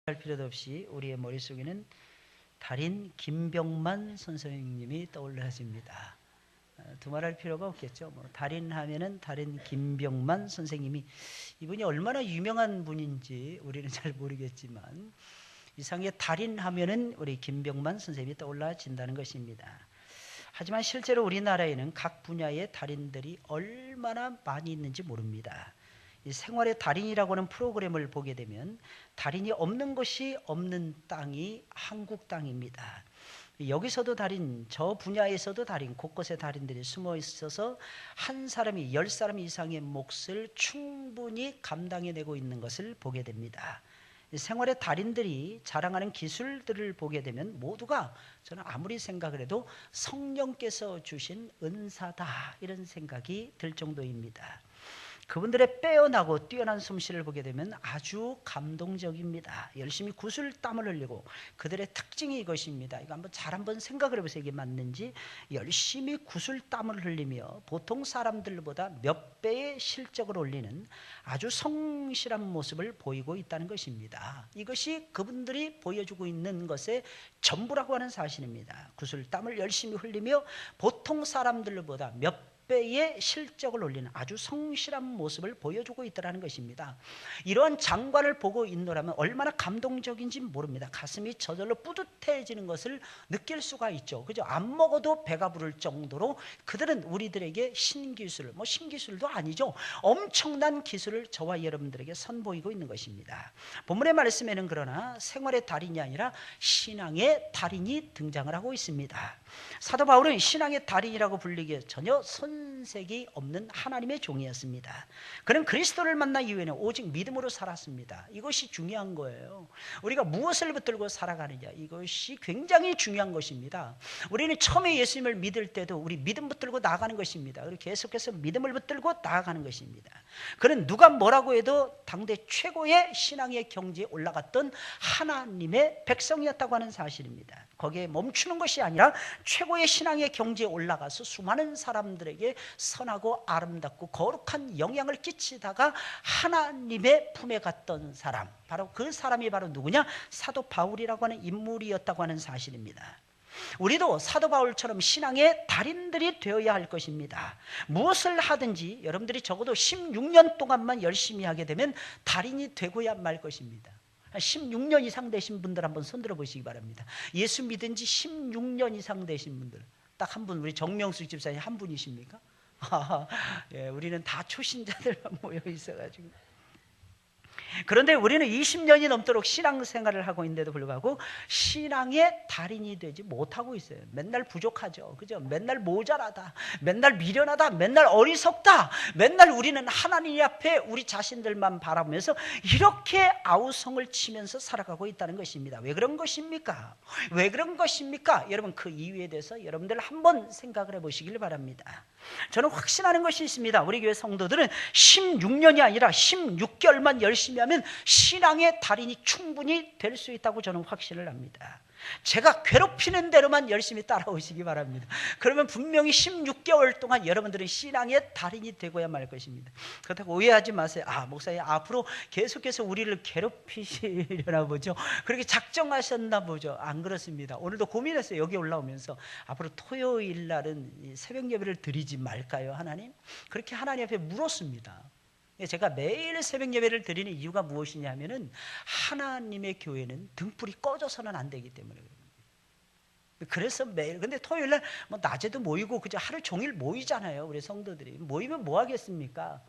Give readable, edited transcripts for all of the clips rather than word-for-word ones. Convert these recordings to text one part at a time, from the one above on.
할 필요도 없이 우리의 머릿속에는 달인 김병만 선생님이 떠올라집니다. 두말할 필요가 없겠죠. 달인 하면은 달인 김병만 선생님이, 이분이 얼마나 유명한 분인지 우리는 잘 모르겠지만 이상하게 달인 하면은 우리 김병만 선생님이 떠올라진다는 것입니다. 하지만 실제로 우리나라에는 각 분야의 달인들이 얼마나 많이 있는지 모릅니다. 이 생활의 달인이라고 하는 프로그램을 보게 되면 달인이 없는 것이 없는 땅이 한국 땅입니다. 여기서도 달인, 저 분야에서도 달인, 곳곳에 달인들이 숨어 있어서 한 사람이 10사람 이상의 몫을 충분히 감당해내고 있는 것을 보게 됩니다. 생활의 달인들이 자랑하는 기술들을 보게 되면 모두가, 저는 아무리 생각을 해도 성령께서 주신 은사다, 이런 생각이 들 정도입니다. 그분들의 빼어나고 뛰어난 솜씨를 보게 되면 아주 감동적입니다. 열심히 구슬 땀을 흘리고, 그들의 특징이 이것입니다. 이거 한번 생각을 해보세요. 이게 맞는지. 열심히 구슬 땀을 흘리며 보통 사람들보다 몇 배의 실적을 올리는 아주 성실한 모습을 보이고 있다는 것입니다. 이것이 그분들이 보여주고 있는 것의 전부라고 하는 사실입니다. 구슬 땀을 열심히 흘리며 보통 사람들보다 몇 배의 실적을 올리는 아주 성실한 모습을 보여주고 있다는 것입니다. 이러한 장관을 보고 있노라면 얼마나 감동적인지 모릅니다. 가슴이 저절로 뿌듯해지는 것을 느낄 수가 있죠. 그죠? 안 먹어도 배가 부를 정도로 그들은 우리들에게 신기술, 신기술도 아니죠. 엄청난 기술을 저와 여러분들에게 선보이고 있는 것입니다. 본문의 말씀에는 그러나 생활의 달인이 아니라 신앙의 달인이 등장을 하고 있습니다. 사도 바울은 신앙의 달인이라고 불리기에 전혀 손색이 없는 하나님의 종이었습니다. 그는 그리스도를 만난 이후에는 오직 믿음으로 살았습니다. 이것이 중요한 거예요. 우리가 무엇을 붙들고 살아가느냐, 이것이 굉장히 중요한 것입니다. 우리는 처음에 예수님을 믿을 때도 우리 믿음 붙들고 나아가는 것입니다. 그리고 계속해서 믿음을 붙들고 나아가는 것입니다. 그는 누가 뭐라고 해도 당대 최고의 신앙의 경지에 올라갔던 하나님의 백성이었다고 하는 사실입니다. 거기에 멈추는 것이 아니라 최고의 신앙의 경지에 올라가서 수많은 사람들에게 선하고 아름답고 거룩한 영향을 끼치다가 하나님의 품에 갔던 사람, 바로 그 사람이 바로 누구냐? 사도 바울이라고 하는 인물이었다고 하는 사실입니다. 우리도 사도 바울처럼 신앙의 달인들이 되어야 할 것입니다. 무엇을 하든지 여러분들이 적어도 16년 동안만 열심히 하게 되면 달인이 되고야 말 것입니다. 16년 이상 되신 분들 한번 손들어 보시기 바랍니다. 예수 믿은 지 16년 이상 되신 분들, 딱 한 분, 우리 정명수 집사님 한 분이십니까? 예, 우리는 다 초신자들만 모여 있어가지고. 그런데 우리는 20년이 넘도록 신앙생활을 하고 있는데도 불구하고 신앙의 달인이 되지 못하고 있어요. 맨날 부족하죠. 그죠? 맨날 모자라다, 맨날 미련하다, 맨날 어리석다, 맨날 우리는 하나님 앞에 우리 자신들만 바라보면서 이렇게 아우성을 치면서 살아가고 있다는 것입니다. 왜 그런 것입니까? 왜 그런 것입니까? 여러분, 그 이유에 대해서 여러분들 한번 생각을 해보시길 바랍니다. 저는 확신하는 것이 있습니다. 우리 교회 성도들은 16년이 아니라 16개월만 열심히 하면 신앙의 달인이 충분히 될 수 있다고 저는 확신을 합니다. 제가 괴롭히는 대로만 열심히 따라오시기 바랍니다. 그러면 분명히 16개월 동안 여러분들은 신앙의 달인이 되고야 말 것입니다. 그렇다고 오해하지 마세요. 목사님 앞으로 계속해서 우리를 괴롭히시려나 보죠. 그렇게 작정하셨나 보죠. 안 그렇습니다. 오늘도 고민했어요. 여기 올라오면서 앞으로 토요일 날은 새벽 예배를 드리지 말까요, 하나님? 그렇게 하나님 앞에 물었습니다. 제가 매일 새벽 예배를 드리는 이유가 무엇이냐면은 하나님의 교회는 등불이 꺼져서는 안 되기 때문에 그래요. 그래서 매일, 근데 토요일 날 낮에도 모이고 그저 하루 종일 모이잖아요. 우리 성도들이 모이면 뭐 하겠습니까?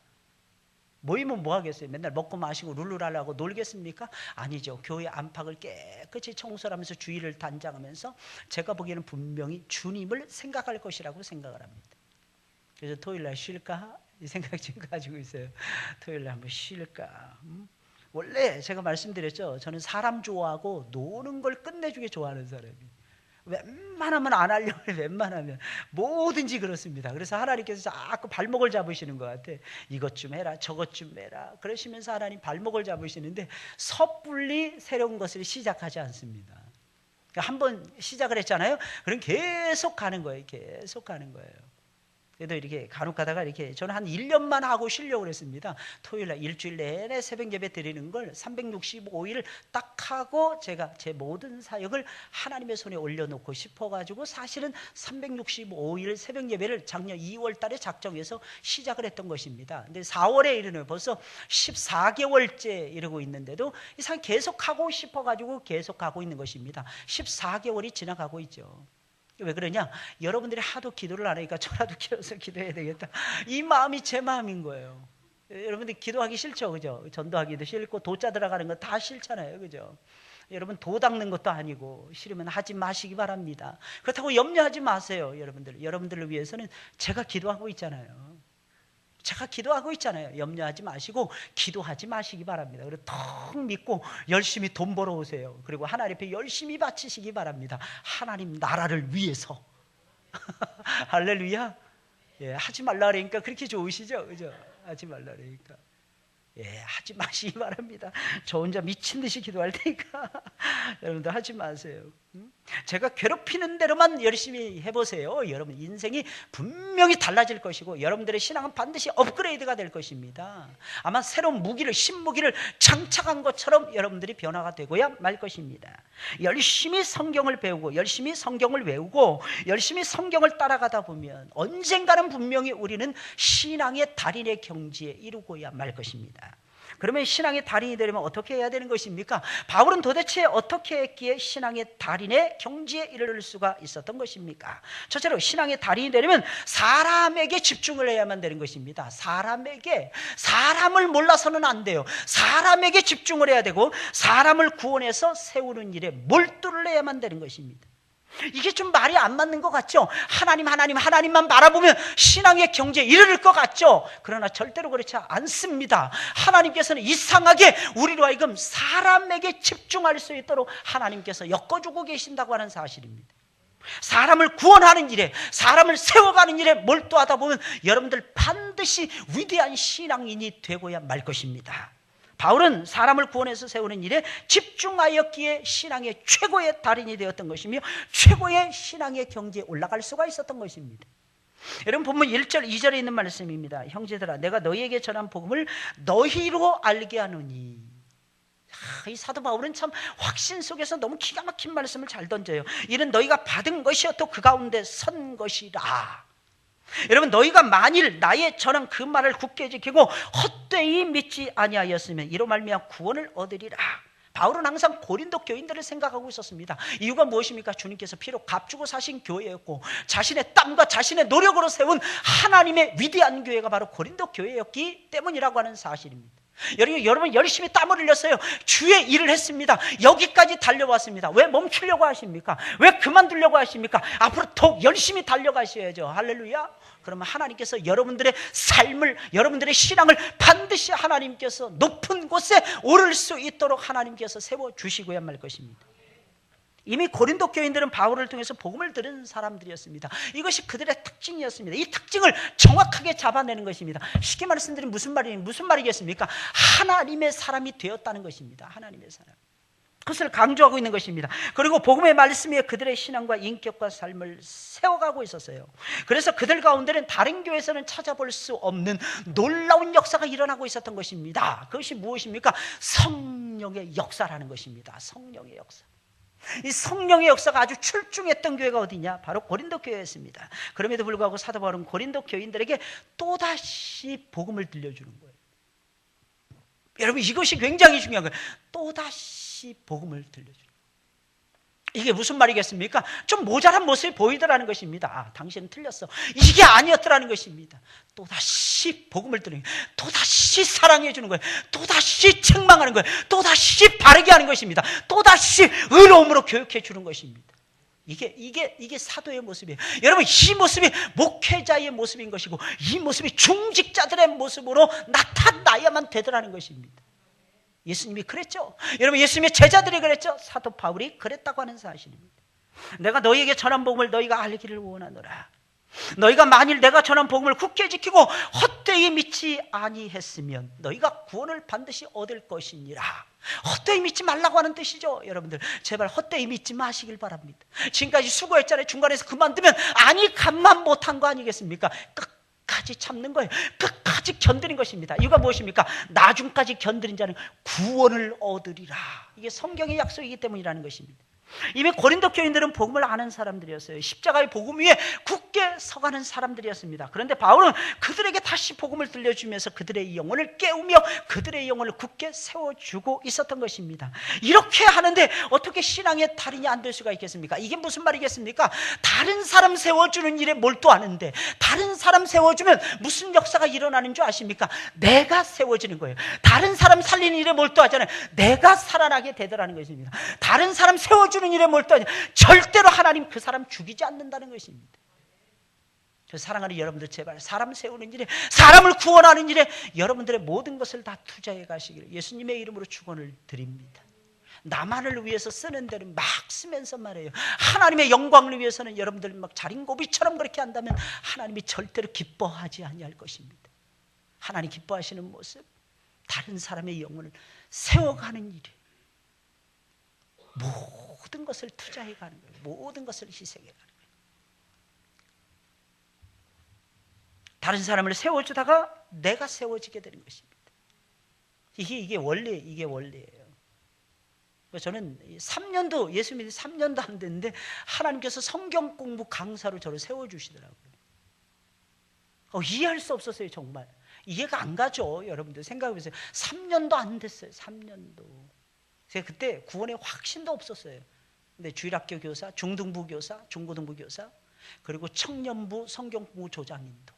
모이면 뭐 하겠어요? 맨날 먹고 마시고 룰루랄라하고 놀겠습니까? 아니죠. 교회 안팎을 깨끗이 청소를 하면서 주의를 단장하면서 제가 보기에는 분명히 주님을 생각할 것이라고 생각을 합니다. 그래서 토요일 날 쉴까? 이 생각 지금 가지고 있어요. 토요일 날 한번 쉴까? 원래 제가 말씀드렸죠. 저는 사람 좋아하고 노는 걸 끝내주게 좋아하는 사람이에요. 웬만하면 안 하려고 해요. 웬만하면 뭐든지 그렇습니다. 그래서 하나님께서 자꾸 발목을 잡으시는 것 같아. 이것 좀 해라, 저것 좀 해라. 그러시면서 하나님 발목을 잡으시는데 섣불리 새로운 것을 시작하지 않습니다. 그러니까 한번 시작을 했잖아요. 그럼 계속 가는 거예요. 계속 가는 거예요. 그래도 이렇게 간혹 가다가 이렇게 저는 한 1년만 하고 쉬려고 그랬습니다. 토요일날 일주일 내내 새벽 예배 드리는 걸 365일 딱 하고 제가 제 모든 사역을 하나님의 손에 올려놓고 싶어가지고 사실은 365일 새벽 예배를 작년 2월 달에 작정해서 시작을 했던 것입니다. 근데 4월에 이르는 벌써 14개월째 이러고 있는데도 이상 계속 하고 싶어가지고 계속 하고 있는 것입니다. 14개월이 지나가고 있죠. 왜 그러냐? 여러분들이 하도 기도를 안 하니까 저라도 길어서 기도해야 되겠다. 이 마음이 제 마음인 거예요. 여러분들 기도하기 싫죠, 그죠? 전도하기도 싫고 도자 들어가는 거 다 싫잖아요, 그죠? 여러분 도 닦는 것도 아니고 싫으면 하지 마시기 바랍니다. 그렇다고 염려하지 마세요, 여러분들. 여러분들을 위해서는 제가 기도하고 있잖아요. 제가 기도하고 있잖아요. 염려하지 마시고 기도하지 마시기 바랍니다. 그리고 턱 믿고 열심히 돈 벌어오세요. 그리고 하나님 앞에 열심히 바치시기 바랍니다. 하나님 나라를 위해서. 할렐루야. 예, 하지 말라 그러니까 그렇게 좋으시죠, 그죠? 하지 말라 그러니까. 예, 하지 마시기 바랍니다. 저 혼자 미친 듯이 기도할 테니까 여러분들 하지 마세요. 제가 괴롭히는 대로만 열심히 해보세요. 여러분 인생이 분명히 달라질 것이고 여러분들의 신앙은 반드시 업그레이드가 될 것입니다. 아마 새로운 무기를 신무기를 장착한 것처럼 여러분들이 변화가 되고야 말 것입니다. 열심히 성경을 배우고 열심히 성경을 외우고 열심히 성경을 따라가다 보면 언젠가는 분명히 우리는 신앙의 달인의 경지에 이루고야 말 것입니다. 그러면 신앙의 달인이 되려면 어떻게 해야 되는 것입니까? 바울은 도대체 어떻게 했기에 신앙의 달인의 경지에 이를 수가 있었던 것입니까? 첫째로 신앙의 달인이 되려면 사람에게 집중을 해야만 되는 것입니다. 사람을 몰라서는 안 돼요. 사람에게 집중을 해야 되고 사람을 구원해서 세우는 일에 몰두를 해야만 되는 것입니다. 이게 좀 말이 안 맞는 것 같죠? 하나님만 바라보면 신앙의 경지에 이르를 것 같죠? 그러나 절대로 그렇지 않습니다. 하나님께서는 이상하게 우리로 하여금 사람에게 집중할 수 있도록 하나님께서 엮어주고 계신다고 하는 사실입니다. 사람을 구원하는 일에, 사람을 세워가는 일에 몰두하다 보면 여러분들 반드시 위대한 신앙인이 되고야 말 것입니다. 바울은 사람을 구원해서 세우는 일에 집중하였기에 신앙의 최고의 달인이 되었던 것이며 최고의 신앙의 경지에 올라갈 수가 있었던 것입니다. 여러분 본문 1절 2절에 있는 말씀입니다. 형제들아 내가 너희에게 전한 복음을 너희로 알게 하노니. 이 사도 바울은 참 확신 속에서 너무 기가 막힌 말씀을 잘 던져요. 이는 너희가 받은 것이어도 그 가운데 선 것이라. 여러분 너희가 만일 나의 전한 그 말을 굳게 지키고 헛되이 믿지 아니하였으면 이로 말미암아 구원을 얻으리라. 바울은 항상 고린도 교인들을 생각하고 있었습니다. 이유가 무엇입니까? 주님께서 피로 값주고 사신 교회였고 자신의 땀과 자신의 노력으로 세운 하나님의 위대한 교회가 바로 고린도 교회였기 때문이라고 하는 사실입니다. 여러분 열심히 땀을 흘렸어요. 주의 일을 했습니다. 여기까지 달려왔습니다. 왜 멈추려고 하십니까? 왜 그만두려고 하십니까? 앞으로 더욱 열심히 달려가셔야죠. 할렐루야. 그러면 하나님께서 여러분들의 삶을, 여러분들의 신앙을 반드시 하나님께서 높은 곳에 오를 수 있도록 하나님께서 세워주시고야 말 것입니다. 이미 고린도 교인들은 바울을 통해서 복음을 들은 사람들이었습니다. 이것이 그들의 특징이었습니다. 이 특징을 정확하게 잡아내는 것입니다. 쉽게 말씀드리면 무슨 말이겠습니까? 하나님의 사람이 되었다는 것입니다. 하나님의 사람. 그것을 강조하고 있는 것입니다. 그리고 복음의 말씀에 그들의 신앙과 인격과 삶을 세워가고 있었어요. 그래서 그들 가운데는 다른 교회에서는 찾아볼 수 없는 놀라운 역사가 일어나고 있었던 것입니다. 그것이 무엇입니까? 성령의 역사라는 것입니다. 성령의 역사. 이 성령의 역사가 아주 출중했던 교회가 어디냐? 바로 고린도 교회였습니다. 그럼에도 불구하고 사도 바울은 고린도 교인들에게 또다시 복음을 들려주는 거예요. 여러분 이것이 굉장히 중요한 거예요. 또다시 복음을 들려주는 거예요. 이게 무슨 말이겠습니까? 좀 모자란 모습이 보이더라는 것입니다. 아, 당신은 틀렸어. 이게 아니었더라는 것입니다. 또다시 복음을 들으는 거예요. 또다시 사랑해 주는 거예요. 또다시 책망하는 거예요. 또다시 바르게 하는 것입니다. 또다시 의로움으로 교육해 주는 것입니다. 이게 사도의 모습이에요. 여러분 이 모습이 목회자의 모습인 것이고 이 모습이 중직자들의 모습으로 나타나야만 되더라는 것입니다. 예수님이 그랬죠. 여러분 예수님의 제자들이 그랬죠. 사도 바울이 그랬다고 하는 사실입니다. 내가 너희에게 전한 복음을 너희가 알기를 원하노라. 너희가 만일 내가 전한 복음을 굳게 지키고 헛되이 믿지 아니했으면 너희가 구원을 반드시 얻을 것이니라. 헛되이 믿지 말라고 하는 뜻이죠. 여러분들 제발 헛되이 믿지 마시길 바랍니다. 지금까지 수고했잖아요. 중간에서 그만두면 아니 감만 못한 거 아니겠습니까? 끝까지 참는 거예요. 끝까지 견디는 것입니다. 이유가 무엇입니까? 나중까지 견디는 자는 구원을 얻으리라. 이게 성경의 약속이기 때문이라는 것입니다. 이미 고린도 교인들은 복음을 아는 사람들이었어요. 십자가의 복음 위에 굳게 서가는 사람들이었습니다. 그런데 바울은 그들에게 다시 복음을 들려주면서 그들의 영혼을 깨우며 그들의 영혼을 굳게 세워주고 있었던 것입니다. 이렇게 하는데 어떻게 신앙의 달인이 안 될 수가 있겠습니까? 이게 무슨 말이겠습니까? 다른 사람 세워주는 일에 몰두하는데 다른 사람 세워주면 무슨 역사가 일어나는 줄 아십니까? 내가 세워지는 거예요. 다른 사람 살리는 일에 몰두하잖아요. 내가 살아나게 되더라는 것입니다. 다른 사람 세워주는 일에 몰두하지 절대로 하나님 그 사람 죽이지 않는다는 것입니다. 저 사랑하는 여러분들 제발 사람 세우는 일에, 사람을 구원하는 일에 여러분들의 모든 것을 다 투자해 가시기를 예수님의 이름으로 축원을 드립니다. 나만을 위해서 쓰는 데는 막 쓰면서 말해요. 하나님의 영광을 위해서는 여러분들 막 자린고비처럼 그렇게 한다면 하나님이 절대로 기뻐하지 아니할 것입니다. 하나님 기뻐하시는 모습, 다른 사람의 영혼을 세워가는 일에 모든 것을 투자해 가는 거예요. 모든 것을 희생해 가는 거예요. 다른 사람을 세워주다가 내가 세워지게 되는 것입니다. 이게 원리예요. 저는 3년도 예수 믿은 3년도 안 됐는데 하나님께서 성경 공부 강사로 저를 세워주시더라고요. 이해할 수 없었어요. 정말 이해가 안 가죠. 여러분들 생각해 보세요. 3년도 안 됐어요. 3년도. 제가 그때 구원의 확신도 없었어요. 근데 주일학교 교사, 중등부 교사, 중고등부 교사, 그리고 청년부 성경공부 조장인도,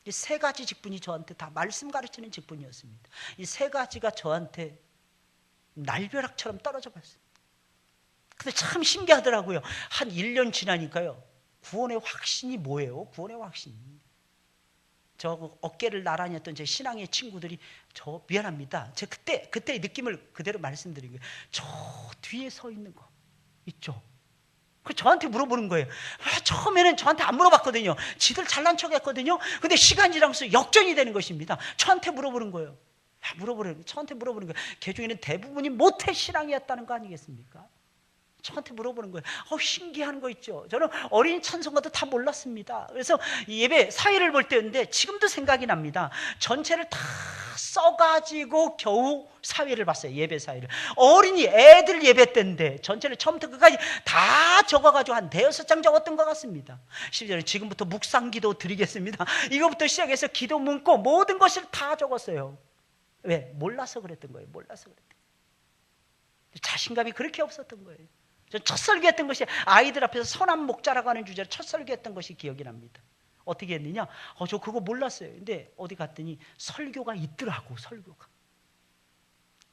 이 세 가지 직분이 저한테 다 말씀 가르치는 직분이었습니다. 이 세 가지가 저한테 날벼락처럼 떨어져 봤어요. 근데 참 신기하더라고요. 한 1년 지나니까요, 구원의 확신이 뭐예요? 구원의 확신. 저 어깨를 나란히 했던 제 신앙의 친구들이, 저 미안합니다, 제 그때의 느낌을 그대로 말씀드린 거예요. 저 뒤에 서 있는 거 있죠? 그 저한테 물어보는 거예요. 처음에는 저한테 안 물어봤거든요. 지들 잘난 척 했거든요. 근데 시간이 지나면서 역전이 되는 것입니다. 저한테 물어보는 거예요. 저한테 물어보는 거예요. 개중에는 대부분이 모태 신앙이었다는 거 아니겠습니까? 저한테 물어보는 거예요. 신기한 거 있죠. 저는 어린 찬송가도 다 몰랐습니다. 그래서 예배 사회를 볼 때였는데 지금도 생각이 납니다. 전체를 다 써가지고 겨우 사회를 봤어요. 예배 사회를. 어린이 애들 예배 때인데 전체를 처음부터 끝까지 다 적어가지고 한 5장 적었던 것 같습니다. 심지어는 지금부터 묵상기도 드리겠습니다. 이거부터 시작해서 기도 문구 모든 것을 다 적었어요. 왜? 몰라서 그랬던 거예요. 몰라서 그랬던 거예요. 자신감이 그렇게 없었던 거예요. 전 첫 설교했던 것이 아이들 앞에서 선한 목자라고 하는 주제로 첫 설교했던 것이 기억이 납니다. 어떻게 했느냐? 저 그거 몰랐어요. 근데 어디 갔더니 설교가 있더라고. 설교가.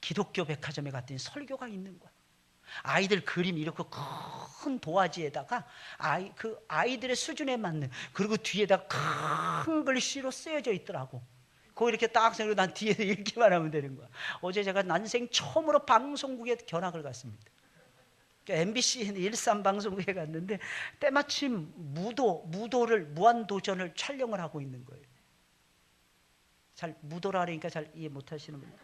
기독교 백화점에 갔더니 설교가 있는 거야. 아이들 그림 이렇게 큰 도화지에다가 아이들의 수준에 맞는, 그리고 뒤에다 큰 글씨로 쓰여져 있더라고. 그거 이렇게 딱 생각하고 난 뒤에서 읽기만 하면 되는 거야. 어제 제가 난생 처음으로 방송국에 견학을 갔습니다. MBC 일산 방송국에 갔는데 때마침 무한도전을 촬영을 하고 있는 거예요. 잘 무도라 하니까 잘 이해 못하시는 분들,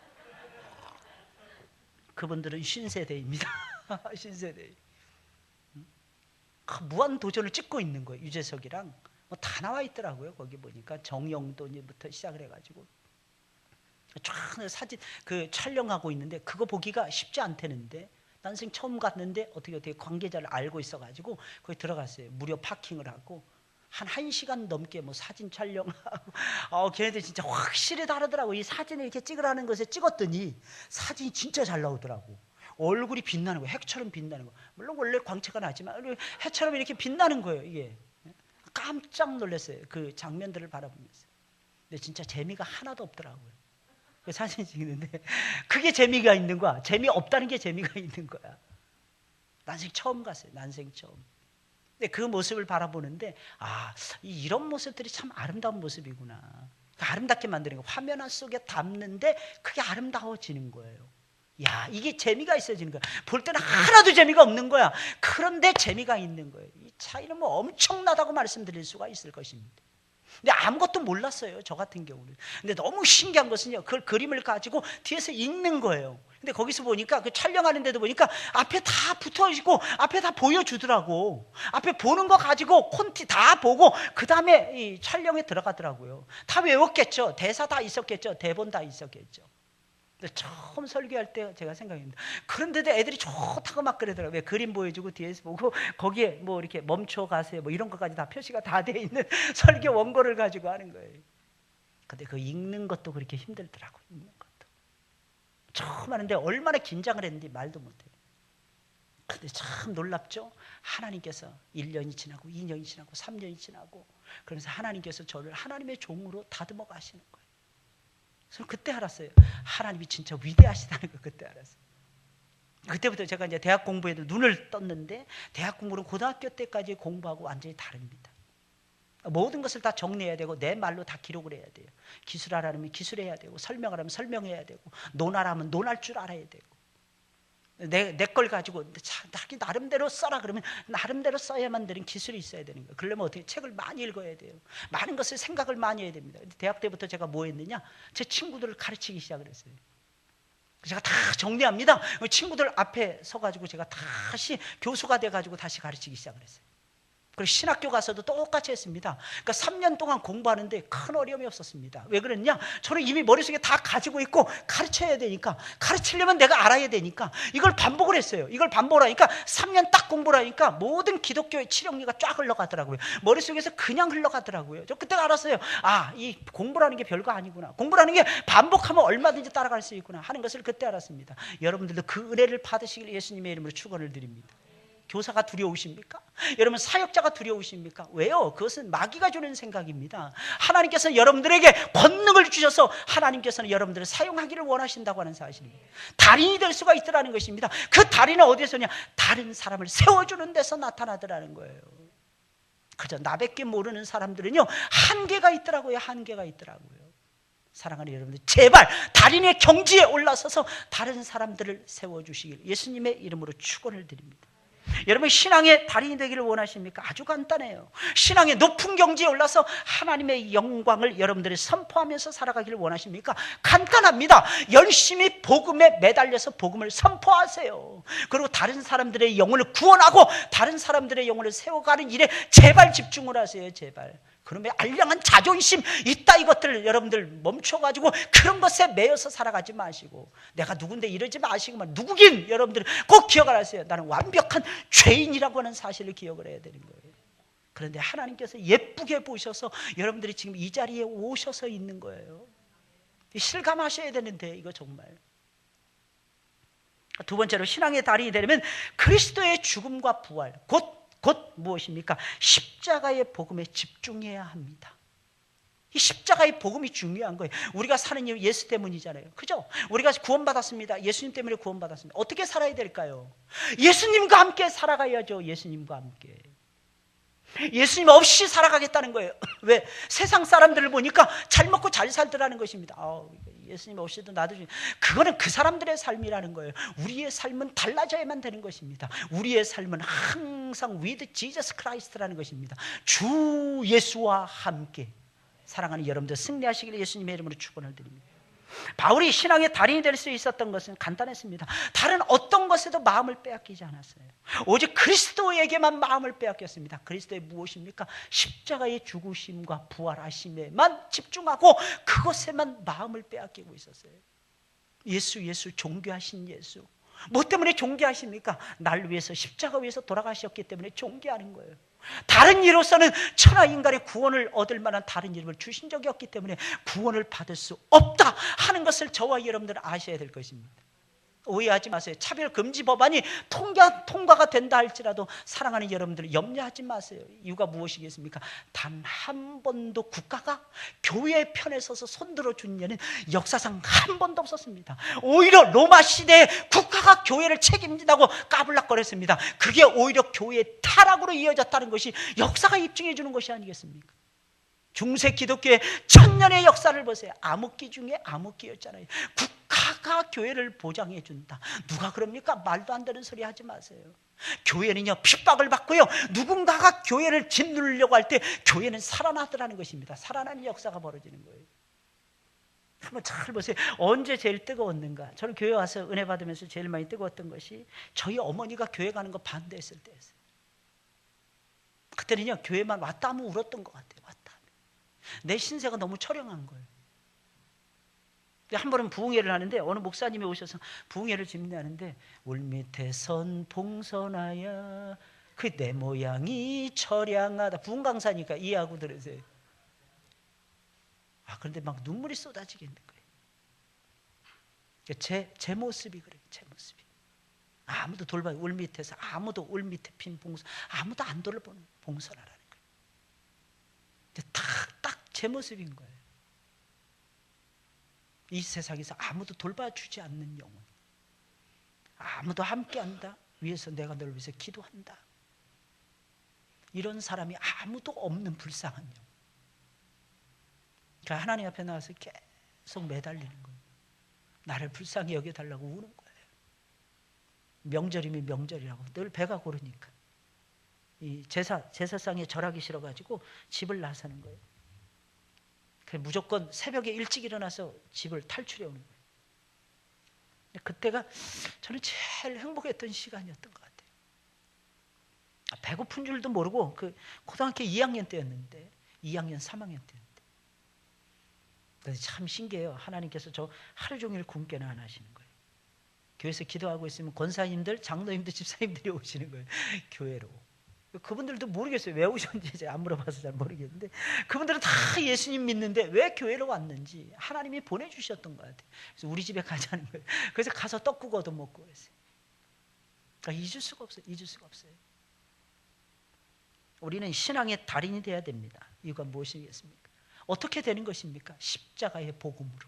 그분들은 신세대입니다. 신세대. 무한도전을 찍고 있는 거예요. 유재석이랑 다 나와 있더라고요. 거기 보니까 정영돈부터 시작을 해가지고 쫙 사진 촬영하고 있는데 그거 보기가 쉽지 않다는데, 난생 처음 갔는데 어떻게 관계자를 알고 있어가지고 거기 들어갔어요. 무료 파킹을 하고 한 1시간 넘게 사진 촬영하고 걔네들 진짜 확실히 다르더라고. 이 사진을 이렇게 찍으라는 것에 찍었더니 사진이 진짜 잘 나오더라고. 얼굴이 빛나는 거예요. 핵처럼 빛나는 거. 물론 원래 광채가 나지만 해처럼 이렇게 빛나는 거예요. 이게 깜짝 놀랐어요. 그 장면들을 바라보면서. 근데 진짜 재미가 하나도 없더라고요. 그 사진 찍는데 그게 재미가 있는 거야. 재미없다는 게 재미가 있는 거야. 난생 처음 갔어요. 난생 처음. 근데 그 모습을 바라보는데 이런 모습들이 참 아름다운 모습이구나. 아름답게 만드는 거. 화면 속에 담는데 그게 아름다워지는 거예요. 야, 이게 재미가 있어지는 거야. 볼 때는 하나도 재미가 없는 거야. 그런데 재미가 있는 거예요. 이 차이는 엄청나다고 말씀드릴 수가 있을 것입니다. 근데 아무것도 몰랐어요. 저 같은 경우는. 근데 너무 신기한 것은요, 그걸 그림을 가지고 뒤에서 읽는 거예요. 근데 거기서 보니까 그 촬영하는데도 보니까 앞에 다 붙어 있고 앞에 다 보여주더라고. 앞에 보는 거 가지고 콘티 다 보고 그 다음에 이 촬영에 들어가더라고요. 다 외웠겠죠. 대사 다 있었겠죠. 대본 다 있었겠죠. 근데 처음 설교할 때 제가 생각합니다. 그런데도 애들이 좋다고 막 그러더라고요. 그림 보여주고 뒤에서 보고 거기에 뭐 이렇게 멈춰 가세요 뭐 이런 것까지 다 표시가 다 돼 있는 설교 원고를 가지고 하는 거예요. 근데 그 읽는 것도 그렇게 힘들더라고요. 읽는 것도. 처음 하는데 얼마나 긴장을 했는지 말도 못해요. 근데 참 놀랍죠? 하나님께서 1년이 지나고 2년이 지나고 3년이 지나고 그래서 하나님께서 저를 하나님의 종으로 다듬어 가시는 거예요. 그래서 그때 알았어요. 하나님이 진짜 위대하시다는 걸 그때 알았어요. 그때부터 제가 이제 대학 공부에도 눈을 떴는데 대학 공부는 고등학교 때까지 공부하고 완전히 다릅니다. 모든 것을 다 정리해야 되고 내 말로 다 기록을 해야 돼요. 기술하라면 기술해야 되고 설명하라면 설명해야 되고 논하라면 논할 줄 알아야 되고 내 걸 가지고 자기 나름대로 써라 그러면 나름대로 써야만 되는 기술이 있어야 되는 거예요. 그러려면 어떻게 책을 많이 읽어야 돼요. 많은 것을 생각을 많이 해야 됩니다. 대학 때부터 제가 뭐 했느냐, 제 친구들을 가르치기 시작을 했어요. 제가 다 정리합니다. 친구들 앞에 서가지고 제가 다시 교수가 돼가지고 다시 가르치기 시작을 했어요. 그리고 신학교 가서도 똑같이 했습니다. 그러니까 3년 동안 공부하는데 큰 어려움이 없었습니다. 왜 그랬냐? 저는 이미 머릿속에 다 가지고 있고 가르쳐야 되니까, 가르치려면 내가 알아야 되니까 이걸 반복을 했어요. 이걸 반복을 하니까 3년 딱 공부를 하니까 모든 기독교의 치령리가 쫙 흘러가더라고요. 머릿속에서 그냥 흘러가더라고요. 저 그때 알았어요. 아, 이 공부라는 게 별거 아니구나. 공부라는 게 반복하면 얼마든지 따라갈 수 있구나 하는 것을 그때 알았습니다. 여러분들도 그 은혜를 받으시길 예수님의 이름으로 축원을 드립니다. 교사가 두려우십니까? 여러분 사역자가 두려우십니까? 왜요? 그것은 마귀가 주는 생각입니다. 하나님께서는 여러분들에게 권능을 주셔서 하나님께서는 여러분들을 사용하기를 원하신다고 하는 사실입니다. 달인이 될 수가 있더라는 것입니다. 그 달인은 어디서냐? 다른 사람을 세워주는 데서 나타나더라는 거예요. 그저 나밖에 모르는 사람들은요 한계가 있더라고요. 한계가 있더라고요. 사랑하는 여러분들, 제발 달인의 경지에 올라서서 다른 사람들을 세워주시길 예수님의 이름으로 축원을 드립니다. 여러분 신앙의 달인이 되기를 원하십니까? 아주 간단해요. 신앙의 높은 경지에 올라서 하나님의 영광을 여러분들이 선포하면서 살아가기를 원하십니까? 간단합니다. 열심히 복음에 매달려서 복음을 선포하세요. 그리고 다른 사람들의 영혼을 구원하고 다른 사람들의 영혼을 세워가는 일에 제발 집중을 하세요. 제발. 그러면 알량한 자존심 있다 이것들 여러분들 멈춰가지고 그런 것에 매여서 살아가지 마시고 내가 누군데 이러지 마시고만 누구긴 여러분들 꼭 기억을 하세요. 나는 완벽한 죄인이라고 하는 사실을 기억을 해야 되는 거예요. 그런데 하나님께서 예쁘게 보셔서 여러분들이 지금 이 자리에 오셔서 있는 거예요. 실감하셔야 되는데 이거 정말. 두 번째로 신앙의 달인이 되려면 그리스도의 죽음과 부활 곧 무엇입니까? 십자가의 복음에 집중해야 합니다. 이 십자가의 복음이 중요한 거예요. 우리가 사는 이유 예수 때문이잖아요. 그죠? 우리가 구원받았습니다. 예수님 때문에 구원받았습니다. 어떻게 살아야 될까요? 예수님과 함께 살아가야죠. 예수님과 함께. 예수님 없이 살아가겠다는 거예요. 왜? 세상 사람들을 보니까 잘 먹고 잘 살더라는 것입니다. 예수님 없이도 나도 그거는 그 사람들의 삶이라는 거예요. 우리의 삶은 달라져야만 되는 것입니다. 우리의 삶은 항상 with Jesus Christ라는 것입니다. 주 예수와 함께 사랑하는 여러분들 승리하시기를 예수님의 이름으로 축원을 드립니다. 바울이 신앙의 달인이 될 수 있었던 것은 간단했습니다. 다른 어떤 것에도 마음을 빼앗기지 않았어요. 오직 그리스도에게만 마음을 빼앗겼습니다. 그리스도의 무엇입니까? 십자가의 죽으심과 부활하심에만 집중하고 그것에만 마음을 빼앗기고 있었어요. 예수 존귀하신 예수. 뭐 때문에 존귀하십니까? 날 위해서 십자가 위에서 돌아가셨기 때문에 존귀하는 거예요. 다른 이로서는 천하 인간의 구원을 얻을 만한 다른 이름을 주신 적이 없기 때문에 구원을 받을 수 없다 하는 것을 저와 여러분들은 아셔야 될 것입니다. 오해하지 마세요. 차별금지 법안이 통과가 된다 할지라도 사랑하는 여러분들 염려하지 마세요. 이유가 무엇이겠습니까? 단 한 번도 국가가 교회의 편에 서서 손들어준 예는 역사상 한 번도 없었습니다. 오히려 로마 시대에 국가가 교회를 책임진다고 까불락거렸습니다. 그게 오히려 교회의 타락으로 이어졌다는 것이 역사가 입증해 주는 것이 아니겠습니까? 중세 기독교의 1000년의 역사를 보세요. 암흑기 중에 암흑기였잖아요. 국가가 교회를 보장해 준다. 누가 그럽니까? 말도 안 되는 소리 하지 마세요. 교회는요 핍박을 받고요 누군가가 교회를 짓누르려고 할 때 교회는 살아나더라는 것입니다. 살아나는 역사가 벌어지는 거예요. 한번 잘 보세요. 언제 제일 뜨거웠는가? 저는 교회 와서 은혜 받으면서 제일 많이 뜨거웠던 것이 저희 어머니가 교회 가는 거 반대했을 때였어요. 그때는요, 교회만 왔다 하면 울었던 것 같아요. 왔다 하면. 내 신세가 너무 처량한 거예요. 한 번은 부흥회를 하는데 어느 목사님이 오셔서 부흥회를 집례하는데 울밑에 선 봉선하야 그 내 모양이 처량하다. 부흥 강사니까 이해하고 들으세요. 그런데 막 눈물이 쏟아지겠는 거예요. 제 모습이 그래요. 제 모습이. 아무도 돌봐, 울 밑에서 아무도 울 밑에 핀 봉선, 아무도 안 돌보는 봉선하라는 거예요. 딱 제 모습인 거예요. 이 세상에서 아무도 돌봐주지 않는 영혼, 아무도 함께한다, 위에서 내가 널 위해서 기도한다, 이런 사람이 아무도 없는 불쌍한 영혼. 그러니까 하나님 앞에 나와서 계속 매달리는 거예요. 나를 불쌍히 여겨달라고 우는 거예요. 명절이면 명절이라고 늘 배가 고르니까 이 제사상에 절하기 싫어가지고 집을 나서는 거예요. 무조건 새벽에 일찍 일어나서 집을 탈출해 오는 거예요. 그때가 저는 제일 행복했던 시간이었던 것 같아요. 배고픈 줄도 모르고 그 고등학교 2학년 때였는데 2학년 3학년 때였는데 그래서 참 신기해요. 하나님께서 저 하루 종일 굶게는 안 하시는 거예요. 교회에서 기도하고 있으면 권사님들, 장로님들, 집사님들이 오시는 거예요. 교회로. 그분들도 모르겠어요. 왜 오셨는지 안 물어봐서 잘 모르겠는데 그분들은 다 예수님 믿는데 왜 교회로 왔는지 하나님이 보내주셨던 것 같아요. 그래서 우리 집에 가자는 거예요. 그래서 가서 떡국 얻어 먹고 그랬어요. 그러니까 잊을 수가 없어요. 잊을 수가 없어요. 우리는 신앙의 달인이 되어야 됩니다. 이유가 무엇이겠습니까? 어떻게 되는 것입니까? 십자가의 복음으로.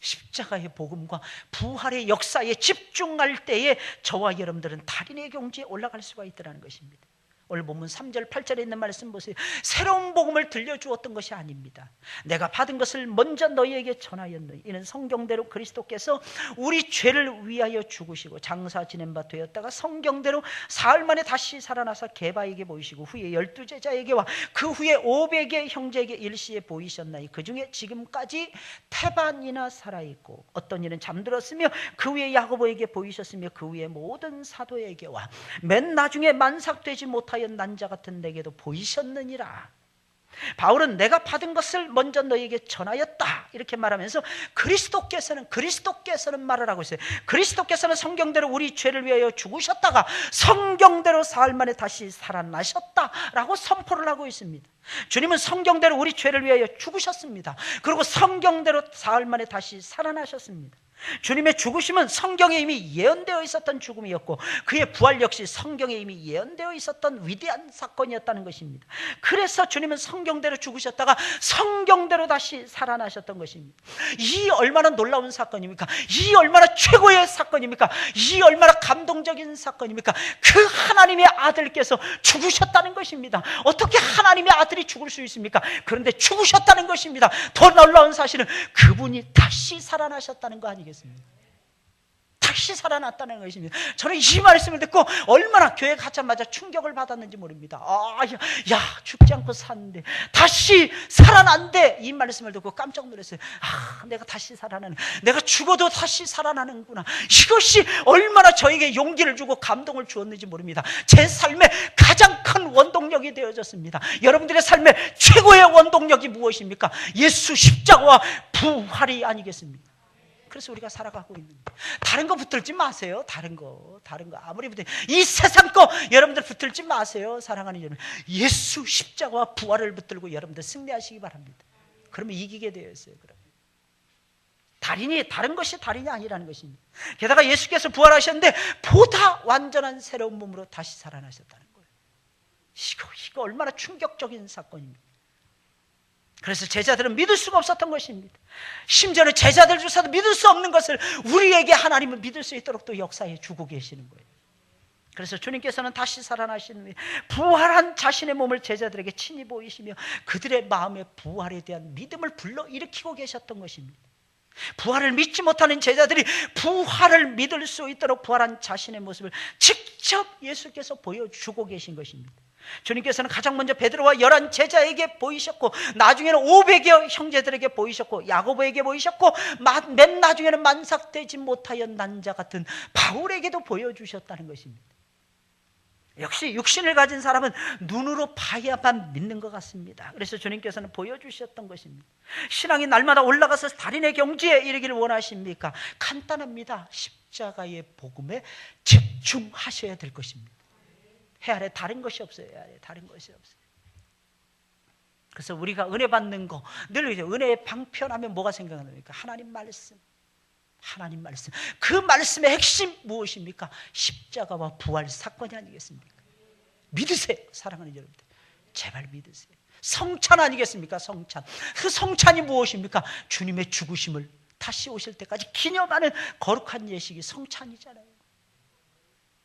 십자가의 복음과 부활의 역사에 집중할 때에 저와 여러분들은 달인의 경지에 올라갈 수가 있다는 것입니다. 오늘 본문 3절 8절에 있는 말씀 보세요. 새로운 복음을 들려주었던 것이 아닙니다. 내가 받은 것을 먼저 너희에게 전하였노니 이는 성경대로 그리스도께서 우리 죄를 위하여 죽으시고 장사 지낸 바 되었다가 성경대로 사흘 만에 다시 살아나서 게바에게 보이시고 후에 12제자에게와 그 후에 500의 형제에게 일시에 보이셨나니 그 중에 지금까지 태반이나 살아있고 어떤 이는 잠들었으며 그 후에 야고보에게 보이셨으며 그 후에 모든 사도에게와 맨 나중에 만삭되지 못하여 난자 같은 내게도 보이셨느니라. 바울은 내가 받은 것을 먼저 너희에게 전하였다 이렇게 말하면서 그리스도께서는 말을 하고 있어요. 그리스도께서는 성경대로 우리 죄를 위하여 죽으셨다가 성경대로 사흘 만에 다시 살아나셨다라고 선포를 하고 있습니다. 주님은 성경대로 우리 죄를 위하여 죽으셨습니다. 그리고 성경대로 사흘 만에 다시 살아나셨습니다. 주님의 죽으심은 성경에 이미 예언되어 있었던 죽음이었고 그의 부활 역시 성경에 이미 예언되어 있었던 위대한 사건이었다는 것입니다. 그래서 주님은 성경대로 죽으셨다가 성경대로 다시 살아나셨던 것입니다. 이 얼마나 놀라운 사건입니까? 이 얼마나 최고의 사건입니까? 이 얼마나 감동적인 사건입니까? 그 하나님의 아들께서 죽으셨다는 것입니다. 어떻게 하나님의 아들이 죽을 수 있습니까? 그런데 죽으셨다는 것입니다. 더 놀라운 사실은 그분이 다시 살아나셨다는 거 아니겠습니까? 다시 살아났다는 것입니다. 저는 이 말씀을 듣고 얼마나 교회 가자마자 충격을 받았는지 모릅니다. 죽지 않고 샀는데 다시 살아난대. 이 말씀을 듣고 깜짝 놀랐어요. 내가 다시 살아나는, 내가 죽어도 다시 살아나는구나. 이것이 얼마나 저에게 용기를 주고 감동을 주었는지 모릅니다. 제 삶의 가장 큰 원동력이 되어졌습니다. 여러분들의 삶의 최고의 원동력이 무엇입니까? 예수 십자가와 부활이 아니겠습니까? 그래서 우리가 살아가고 있는 거예요. 다른 거 붙들지 마세요. 다른 거 아무리 붙들, 이 세상 거 여러분들 붙들지 마세요. 사랑하는 여러분, 예수 십자가와 부활을 붙들고 여러분들 승리하시기 바랍니다. 그러면 이기게 되어 있어요. 달인이 다른 것이 달인이 아니라는 것입니다. 게다가 예수께서 부활하셨는데 보다 완전한 새로운 몸으로 다시 살아나셨다는 거예요. 이거 얼마나 충격적인 사건입니다. 그래서 제자들은 믿을 수가 없었던 것입니다. 심지어는 제자들 중에서도 믿을 수 없는 것을 우리에게 하나님은 믿을 수 있도록 또 역사해 주고 계시는 거예요. 그래서 주님께서는 다시 살아나신 후에 부활한 자신의 몸을 제자들에게 친히 보이시며 그들의 마음에 부활에 대한 믿음을 불러일으키고 계셨던 것입니다. 부활을 믿지 못하는 제자들이 부활을 믿을 수 있도록 부활한 자신의 모습을 직접 예수께서 보여주고 계신 것입니다. 주님께서는 가장 먼저 베드로와 11 제자에게 보이셨고, 나중에는 500여 형제들에게 보이셨고, 야고보에게 보이셨고, 맨 나중에는 만삭되지 못하여 난 자 같은 바울에게도 보여주셨다는 것입니다. 역시 육신을 가진 사람은 눈으로 봐야만 믿는 것 같습니다. 그래서 주님께서는 보여주셨던 것입니다. 신앙이 날마다 올라가서 달인의 경지에 이르기를 원하십니까? 간단합니다. 십자가의 복음에 집중하셔야 될 것입니다. 해 아래 다른 것이 없어요. 해 아래 다른 것이 없어요. 그래서 우리가 은혜 받는 거, 늘 은혜의 방편하면 뭐가 생각납니까? 하나님 말씀. 하나님 말씀. 그 말씀의 핵심 무엇입니까? 십자가와 부활 사건이 아니겠습니까? 믿으세요. 사랑하는 여러분들, 제발 믿으세요. 성찬 아니겠습니까? 성찬. 그 성찬이 무엇입니까? 주님의 죽으심을 다시 오실 때까지 기념하는 거룩한 예식이 성찬이잖아요.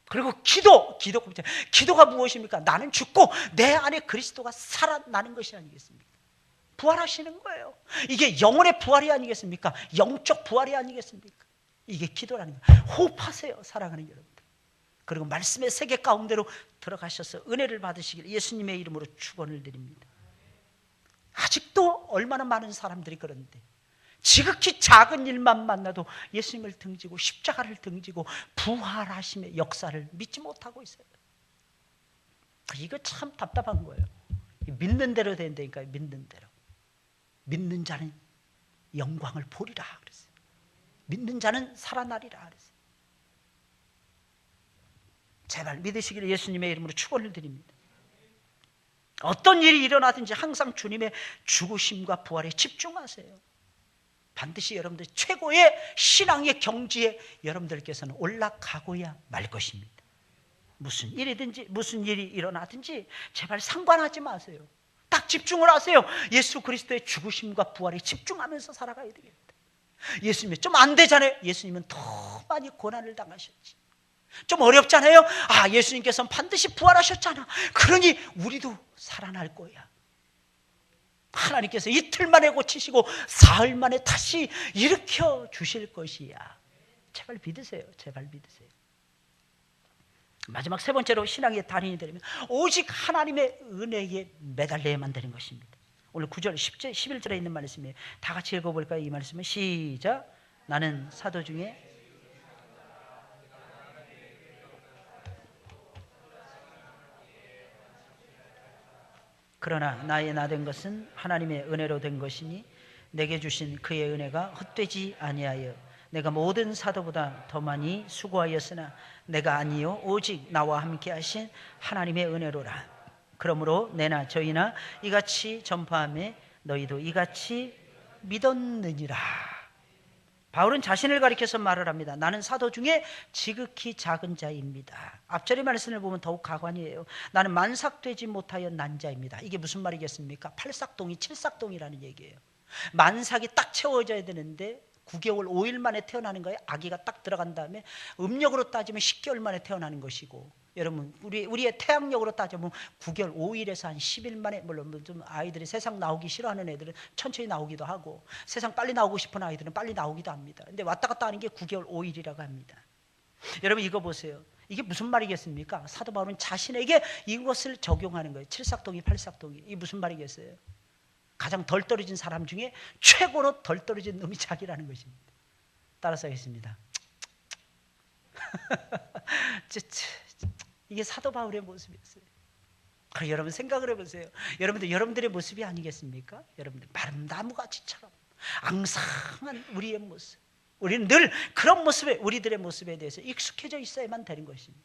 그리고 기도가 무엇입니까? 나는 죽고 내 안에 그리스도가 살아나는 것이 아니겠습니까? 부활하시는 거예요. 이게 영혼의 부활이 아니겠습니까? 영적 부활이 아니겠습니까? 이게 기도라는 거예요. 호흡하세요, 사랑하는 여러분들. 그리고 말씀의 세계 가운데로 들어가셔서 은혜를 받으시길 예수님의 이름으로 축원을 드립니다. 아직도 얼마나 많은 사람들이 그런데 지극히 작은 일만 만나도 예수님을 등지고 십자가를 등지고 부활하심의 역사를 믿지 못하고 있어요. 이거 참 답답한 거예요. 믿는 대로 된다니까요. 믿는 대로. 믿는 자는 영광을 보리라 그랬어요. 믿는 자는 살아나리라 그랬어요. 제발 믿으시기를 예수님의 이름으로 축원을 드립니다. 어떤 일이 일어나든지 항상 주님의 죽으심과 부활에 집중하세요. 반드시 여러분들 최고의 신앙의 경지에 여러분들께서는 올라가고야 말 것입니다. 무슨 일이든지 무슨 일이 일어나든지 제발 상관하지 마세요. 딱 집중을 하세요. 예수 그리스도의 죽으심과 부활에 집중하면서 살아가야 되겠다. 예수님이 좀 안 되잖아요. 예수님은 더 많이 고난을 당하셨지. 좀 어렵잖아요. 아, 예수님께서는 반드시 부활하셨잖아. 그러니 우리도 살아날 거야. 하나님께서 이틀 만에 고치시고 사흘 만에 다시 일으켜 주실 것이야. 제발 믿으세요. 제발 믿으세요. 마지막 세 번째로 신앙의 달인이 되려면 오직 하나님의 은혜에 매달려야만 되는 것입니다. 오늘 9절, 10절, 11절에 있는 말씀이에요. 다 같이 읽어볼까요? 이 말씀은 시작. 나는 사도 중에 그러나 나의 나 된 것은 하나님의 은혜로 된 것이니 내게 주신 그의 은혜가 헛되지 아니하여 내가 모든 사도보다 더 많이 수고하였으나 내가 아니요 오직 나와 함께 하신 하나님의 은혜로라. 그러므로 내나 저희나 이같이 전파하며 너희도 이같이 믿었느니라. 바울은 자신을 가리켜서 말을 합니다. 나는 사도 중에 지극히 작은 자입니다. 앞절의 말씀을 보면 더욱 가관이에요. 나는 만삭되지 못하여 난 자입니다. 이게 무슨 말이겠습니까? 8삭동이 7삭동이라는 얘기예요. 만삭이 딱 채워져야 되는데 9개월 5일 만에 태어나는 거예요. 아기가 딱 들어간 다음에 음력으로 따지면 10개월 만에 태어나는 것이고, 여러분 우리의 태양력으로 따지면 9개월 5일에서 한 10일 만에, 물론 좀 아이들이 세상 나오기 싫어하는 애들은 천천히 나오기도 하고 세상 빨리 나오고 싶은 아이들은 빨리 나오기도 합니다. 근데 왔다 갔다 하는 게 9개월 5일이라고 합니다. 여러분 이거 보세요. 이게 무슨 말이겠습니까? 사도 바울은 자신에게 이것을 적용하는 거예요. 7삭동이 8삭동이. 이게 무슨 말이겠어요? 가장 덜 떨어진 사람 중에 최고로 덜 떨어진 놈이 자기라는 것입니다. 따라서 하겠습니다. 이게 사도 바울의 모습이었어요. 여러분 생각을 해보세요. 여러분들의 모습이 아니겠습니까? 여러분들 마른 나무가지처럼 앙상한 우리의 모습. 우리는 늘 그런 모습에, 우리들의 모습에 대해서 익숙해져 있어야만 되는 것입니다.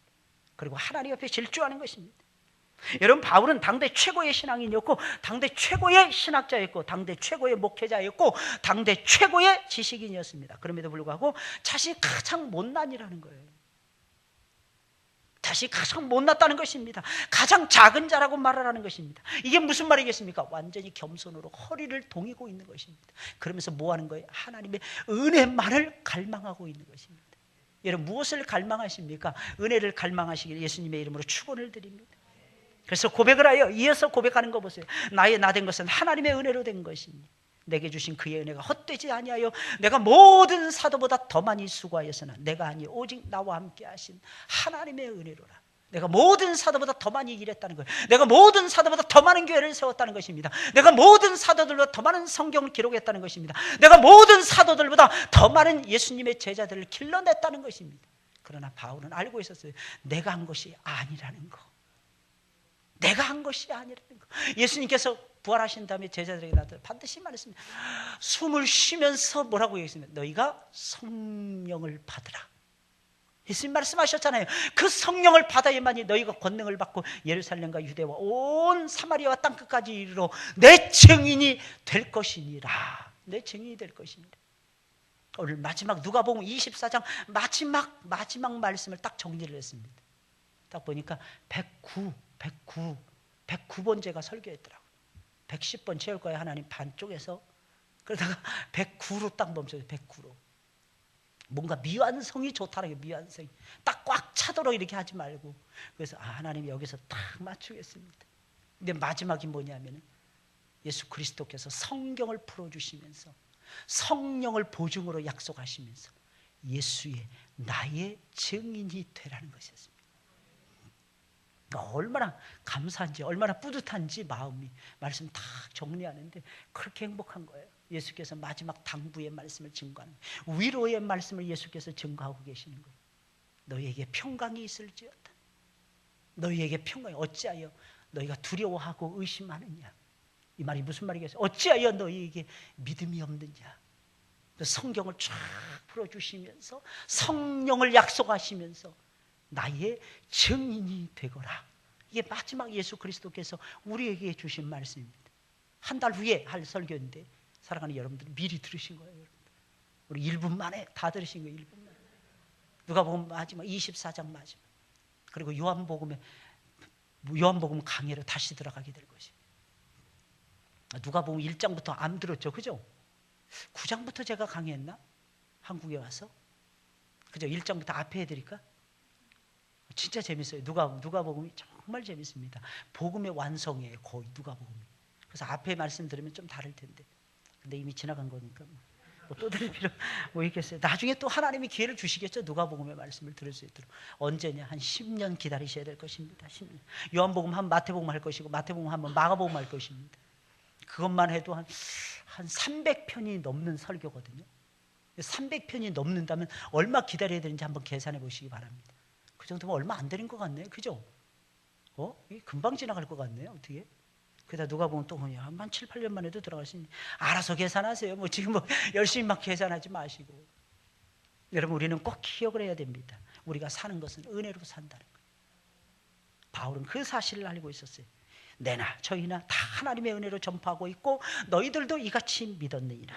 그리고 하나님 앞에 질주하는 것입니다. 여러분 바울은 당대 최고의 신앙인이었고 당대 최고의 신학자였고 당대 최고의 목회자였고 당대 최고의 지식인이었습니다. 그럼에도 불구하고 자신이 가장 못난이라는 거예요. 자신이 가장 못났다는 것입니다. 가장 작은 자라고 말을 하는 것입니다. 이게 무슨 말이겠습니까? 완전히 겸손으로 허리를 동이고 있는 것입니다. 그러면서 뭐 하는 거예요? 하나님의 은혜만을 갈망하고 있는 것입니다. 여러분 무엇을 갈망하십니까? 은혜를 갈망하시길 예수님의 이름으로 축원을 드립니다. 그래서 고백을 하여 이어서 고백하는 거 보세요. 나의 나 된 것은 하나님의 은혜로 된 것이니 내게 주신 그의 은혜가 헛되지 아니하여 내가 모든 사도보다 더 많이 수고하였으나 내가 아니 오직 나와 함께 하신 하나님의 은혜로라. 내가 모든 사도보다 더 많이 일했다는 거예요. 내가 모든 사도보다 더 많은 교회를 세웠다는 것입니다. 내가 모든 사도들보다 더 많은 성경을 기록했다는 것입니다. 내가 모든 사도들보다 더 많은 예수님의 제자들을 길러냈다는 것입니다. 그러나 바울은 알고 있었어요. 내가 한 것이 아니라는 거. 내가 한 것이 아니라는 거. 예수님께서 부활하신 다음에 제자들에게 나타나 반드시 말했습니다. 숨을 쉬면서 뭐라고 얘기했습니까? 너희가 성령을 받으라. 예수님 말씀하셨잖아요. 그 성령을 받아야만이 너희가 권능을 받고 예루살렘과 유대와 온 사마리아와 땅끝까지 이르러 내 증인이 될 것이니라. 내 증인이 될 것이니라. 오늘 마지막 누가복음 24장 마지막 말씀을 딱 정리를 했습니다. 딱 보니까 109번째가 설교했더라고요. 110번 채울 거예요. 하나님 반쪽에서. 그러다가 109로 딱 멈춰요. 109로. 뭔가 미완성이 좋다는 게 미완성이. 딱 꽉 차도록 이렇게 하지 말고. 그래서 하나님이 여기서 딱 맞추겠습니다. 근데 마지막이 뭐냐면은 예수 그리스도께서 성경을 풀어주시면서 성령을 보증으로 약속하시면서 예수의 나의 증인이 되라는 것이었습니다. 얼마나 감사한지 얼마나 뿌듯한지 마음이 말씀 다 정리하는데 그렇게 행복한 거예요. 예수께서 마지막 당부의 말씀을 증거하는 거예요. 위로의 말씀을 예수께서 증거하고 계시는 거예요. 너희에게 평강이 있을지어다. 너희에게 평강이 어찌하여 너희가 두려워하고 의심하느냐. 이 말이 무슨 말이겠어요? 어찌하여 너희에게 믿음이 없느냐. 성경을 쫙 풀어주시면서 성령을 약속하시면서 나의 증인이 되거라. 이게 마지막 예수 그리스도께서 우리에게 주신 말씀입니다. 한 달 후에 할 설교인데 사랑하는 여러분들 미리 들으신 거예요. 여러분들. 우리 1분 만에 다 들으신 거예요. 1분 만에. 누가복음 마지막 24장 마지막. 그리고 요한복음 강해로 다시 들어가게 될 것입니다. 누가복음 1장부터 안 들었죠. 그죠? 9장부터 제가 강의했나? 한국에 와서? 그죠? 1장부터 앞에 해드릴까? 진짜 재밌어요. 누가복음이 정말 재밌습니다. 복음의 완성이에요. 거의 누가복음이. 그래서 앞에 말씀 들으면 좀 다를 텐데. 근데 이미 지나간 거니까 뭐 또 들을 필요 뭐 있겠어요. 나중에 또 하나님이 기회를 주시겠죠. 누가복음의 말씀을 들을 수 있도록. 언제냐? 한 10년 기다리셔야 될 것입니다. 10년. 요한복음 한 마태복음 할 것이고 마태복음 한번 마가복음 할 것입니다. 그것만 해도 한 300편이 넘는 설교거든요. 300편이 넘는다면 얼마 기다려야 되는지 한번 계산해 보시기 바랍니다. 그 정도면 얼마 안 되는 것 같네요. 그죠? 금방 지나갈 것 같네요. 어떻게? 그러다 누가 보면 또 그냥 한 7, 8년만 해도 들어갈 수 있는. 알아서 계산하세요. 뭐 지금 뭐 열심히 막 계산하지 마시고. 여러분 우리는 꼭 기억을 해야 됩니다. 우리가 사는 것은 은혜로 산다는 거예요. 바울은 그 사실을 알고 있었어요. 내나 저희나 다 하나님의 은혜로 전파하고 있고 너희들도 이같이 믿었느니라.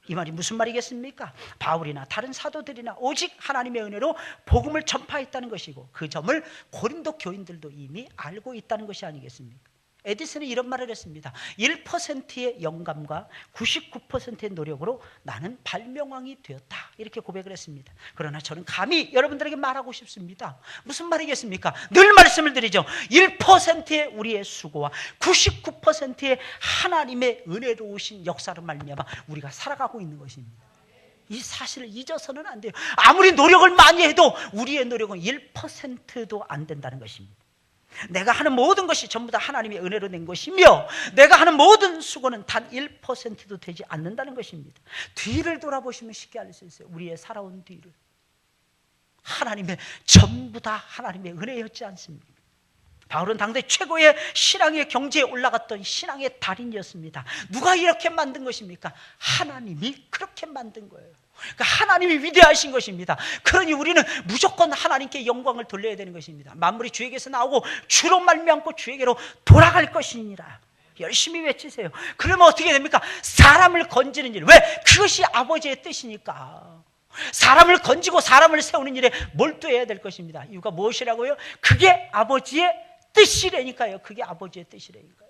이 말이 무슨 말이겠습니까? 바울이나 다른 사도들이나 오직 하나님의 은혜로 복음을 전파했다는 것이고 그 점을 고린도 교인들도 이미 알고 있다는 것이 아니겠습니까? 에디슨은 이런 말을 했습니다. 1%의 영감과 99%의 노력으로 나는 발명왕이 되었다. 이렇게 고백을 했습니다. 그러나 저는 감히 여러분들에게 말하고 싶습니다. 무슨 말이겠습니까? 늘 말씀을 드리죠. 1%의 우리의 수고와 99%의 하나님의 은혜로우신 역사로 말미암아 우리가 살아가고 있는 것입니다. 이 사실을 잊어서는 안 돼요. 아무리 노력을 많이 해도 우리의 노력은 1%도 안 된다는 것입니다. 내가 하는 모든 것이 전부 다 하나님의 은혜로 된 것이며 내가 하는 모든 수고는 단 1%도 되지 않는다는 것입니다. 뒤를 돌아보시면 쉽게 알 수 있어요. 우리의 살아온 뒤를. 하나님의 전부 다 하나님의 은혜였지 않습니까? 바울은 당대 최고의 신앙의 경지에 올라갔던 신앙의 달인이었습니다. 누가 이렇게 만든 것입니까? 하나님이 그렇게 만든 거예요. 그러니까 하나님이 위대하신 것입니다. 그러니 우리는 무조건 하나님께 영광을 돌려야 되는 것입니다. 만물이 주에게서 나오고 주로 말미암고 주에게로 돌아갈 것이니라. 열심히 외치세요. 그러면 어떻게 됩니까? 사람을 건지는 일. 왜? 그것이 아버지의 뜻이니까. 사람을 건지고 사람을 세우는 일에 몰두해야 될 것입니다. 이유가 무엇이라고요? 그게 아버지의 뜻이라니까요. 그게 아버지의 뜻이라니까요.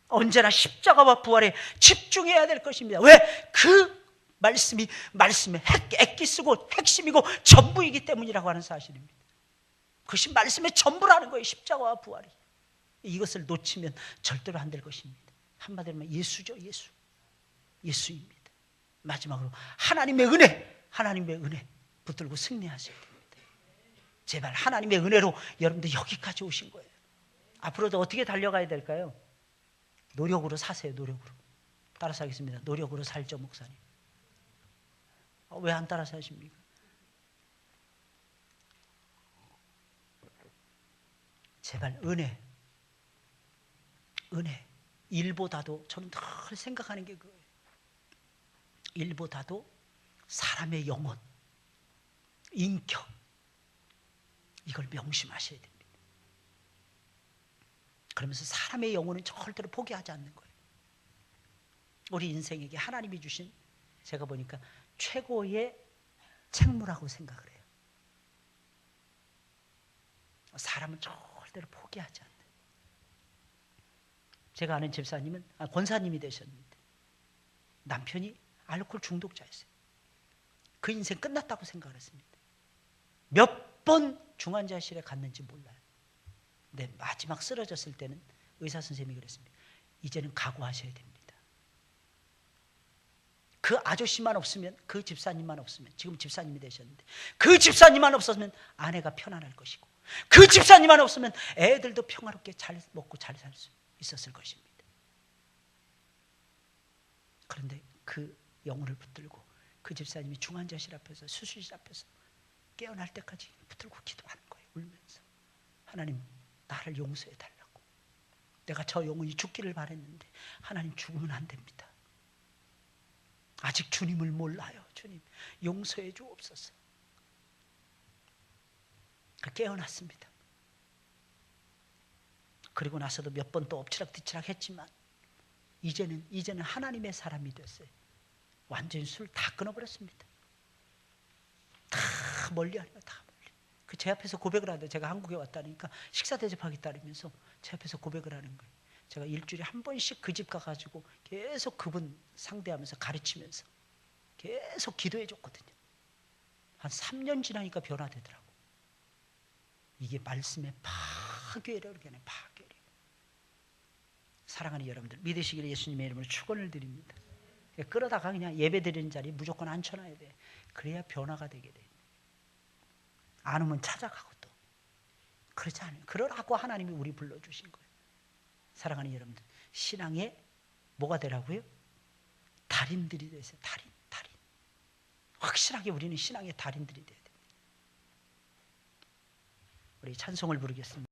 언제나 십자가와 부활에 집중해야 될 것입니다. 왜? 그 말씀이 말씀의 엑기스고 핵심이고 전부이기 때문이라고 하는 사실입니다. 그것이 말씀의 전부라는 거예요. 십자가와 부활이. 이것을 놓치면 절대로 안 될 것입니다. 한마디로 하면 예수죠. 예수입니다. 마지막으로 하나님의 은혜 붙들고 승리하셔야 됩니다. 제발 하나님의 은혜로 여러분들 여기까지 오신 거예요. 앞으로도 어떻게 달려가야 될까요? 노력으로 사세요. 노력으로. 따라서 하겠습니다. 노력으로 살죠, 목사님. 왜 안 따라서 하십니까? 제발 은혜. 일보다도 저는 늘 생각하는 게 그거예요. 일보다도 사람의 영혼, 인격, 이걸 명심하셔야 됩니다. 그러면서 사람의 영혼은 절대로 포기하지 않는 거예요. 우리 인생에게 하나님이 주신, 제가 보니까 최고의 책무라고 생각을 해요. 사람은 절대로 포기하지 않는. 제가 아는 집사님은 권사님이 되셨는데 남편이 알코올 중독자였어요. 그 인생 끝났다고 생각을 했습니다. 몇 번 중환자실에 갔는지 몰라요. 근데 마지막 쓰러졌을 때는 의사 선생님이 그랬습니다. 이제는 각오하셔야 됩니다. 그 아저씨만 없으면, 그 집사님만 없으면, 지금 집사님이 되셨는데 그 집사님만 없었으면 아내가 편안할 것이고, 그 집사님만 없으면 애들도 평화롭게 잘 먹고 잘 살 수 있었을 것입니다. 그런데 그 영혼을 붙들고 그 집사님이 중환자실 앞에서, 수술실 앞에서 깨어날 때까지 붙들고 기도하는 거예요. 울면서. 하나님, 나를 용서해 달라고. 내가 저 영혼이 죽기를 바랬는데 하나님, 죽으면 안 됩니다. 아직 주님을 몰라요. 주님, 용서해 주옵소서. 깨어났습니다. 그리고 나서도 몇 번 또 엎치락뒤치락 했지만 이제는 하나님의 사람이 됐어요. 완전히 술 다 끊어버렸습니다. 다 멀리하니까, 다 멀리. 그 제 앞에서 고백을 하는데, 제가 한국에 왔다니까 식사 대접하겠다면서 제 앞에서 고백을 하는 거예요. 제가 일주일에 한 번씩 그 집 가가지고 계속 그분 상대하면서 가르치면서 계속 기도해 줬거든요. 한 3년 지나니까 변화되더라고. 이게 말씀의 파괴라고 그러잖아요. 파괴력. 사랑하는 여러분들, 믿으시기를 예수님의 이름으로 축원을 드립니다. 끌어다가 그냥 예배 드리는 자리에 무조건 앉혀놔야 돼. 그래야 변화가 되게 돼. 안 오면 찾아가고 또. 그렇지 않아요. 그러라고 하나님이 우리 불러주신 거예요. 사랑하는 여러분들, 신앙의 뭐가 되라고요? 달인들이 되세요. 달인. 확실하게 우리는 신앙의 달인들이 돼야 됩니다. 우리 찬송을 부르겠습니다.